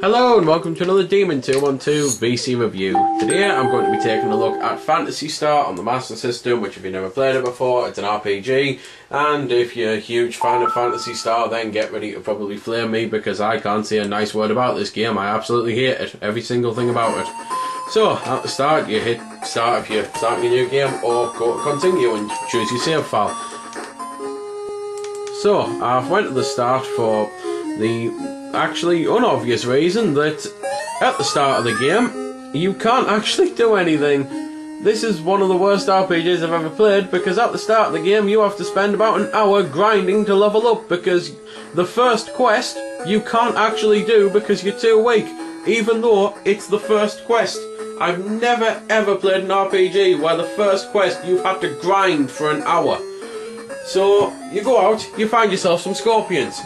Hello and welcome to another Demon 212 VC review. Today I'm going to be taking a look at Phantasy Star on the Master System, which if you've never played it before, it's an RPG, and if you're a huge fan of Phantasy Star, then get ready to probably flame me because I can't say a nice word about this game. I absolutely hate it, every single thing about it. So, at the start, you hit start if you're starting a new game, or go to continue and choose your save file. So, I've went to the start for the actually unobvious reason that at the start of the game you can't actually do anything. This is one of the worst RPGs I've ever played, because at the start of the game you have to spend about an hour grinding to level up, because the first quest you can't actually do because you're too weak, even though it's the first quest. I've never ever played an RPG where the first quest you've had to grind for an hour. So you go out, you find yourself some scorpions.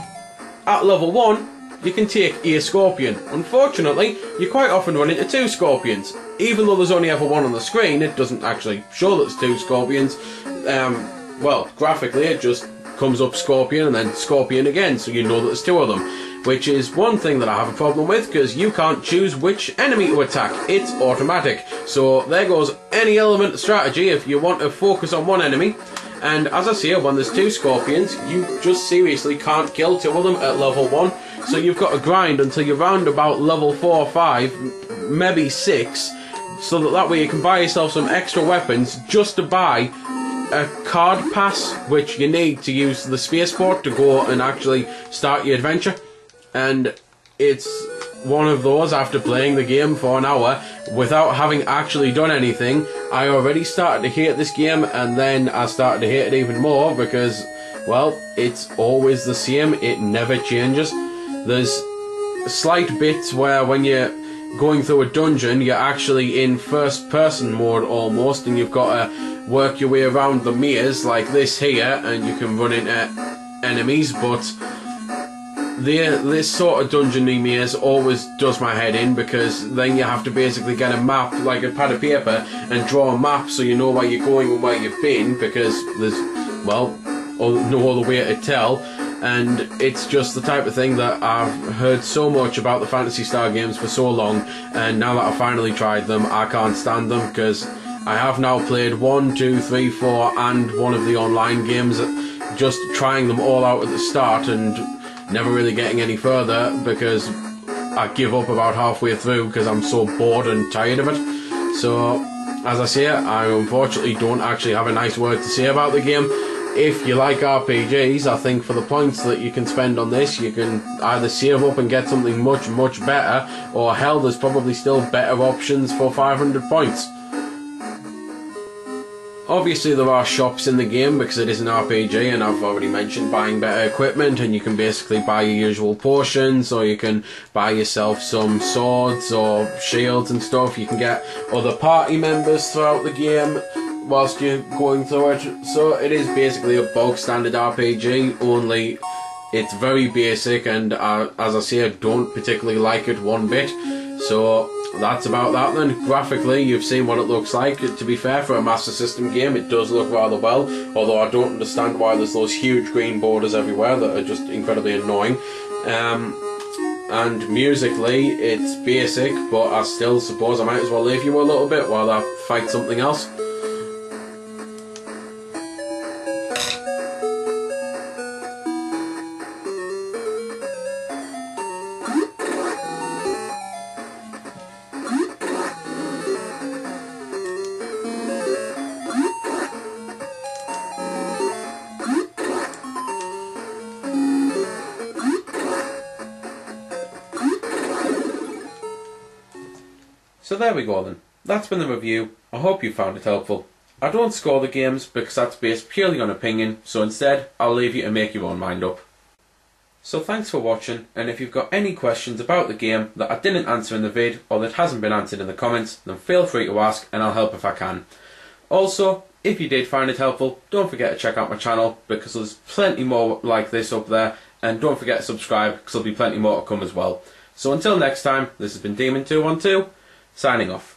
At level 1 you can take a scorpion. Unfortunately, you quite often run into 2 scorpions. Even though there's only ever one on the screen, it doesn't actually show that there's 2 scorpions. Well, graphically it just comes up scorpion and then scorpion again, so you know that there's 2 of them. Which is one thing that I have a problem with, because you can't choose which enemy to attack. It's automatic. So there goes any element of strategy if you want to focus on one enemy. And as I say, when there's 2 scorpions, you just seriously can't kill 2 of them at level 1. So you've got to grind until you're round about level 4 or 5, maybe 6, so that way you can buy yourself some extra weapons just to buy a card pass, which you need to use the spaceport to go and actually start your adventure. And it's one of those, after playing the game for an hour without having actually done anything, I already started to hate this game, and then I started to hate it even more because, well, it's always the same, it never changes. There's slight bits where when you're going through a dungeon, you're actually in first person mode almost, and you've got to work your way around the maze like this here, and you can run into enemies, but this sort of dungeon-y maze always does my head in, because then you have to basically get a map, like a pad of paper, and draw a map so you know where you're going and where you've been, because there's, well, no other way to tell. And it's just the type of thing that I've heard so much about the Phantasy Star games for so long, and now that I've finally tried them, I can't stand them, because I have now played 1, 2, 3, 4 and one of the online games, just trying them all out at the start and never really getting any further, because I give up about halfway through because I'm so bored and tired of it. So, as I say, I unfortunately don't actually have a nice word to say about the game. If you like RPGs, I think for the points that you can spend on this, you can either save up and get something much, much better, or hell, there's probably still better options for 500 points. Obviously there are shops in the game because it is an RPG, and I've already mentioned buying better equipment, and you can basically buy your usual potions, or you can buy yourself some swords or shields and stuff. You can get other party members throughout the game whilst you're going through it. So it is basically a bog standard RPG, only it's very basic, and as I say, I don't particularly like it one bit. So that's about that then. Graphically, you've seen what it looks like. To be fair, for a Master System game, it does look rather well, although I don't understand why there's those huge green borders everywhere that are just incredibly annoying. And musically, it's basic, but I still suppose I might as well leave you a little bit while I fight something else. So there we go then. That's been the review. I hope you found it helpful. I don't score the games because that's based purely on opinion, so instead I'll leave you to make your own mind up. So thanks for watching, and if you've got any questions about the game that I didn't answer in the vid, or that hasn't been answered in the comments, then feel free to ask and I'll help if I can. Also, if you did find it helpful, don't forget to check out my channel, because there's plenty more like this up there, and don't forget to subscribe because there'll be plenty more to come as well. So until next time, this has been Demon212, signing off.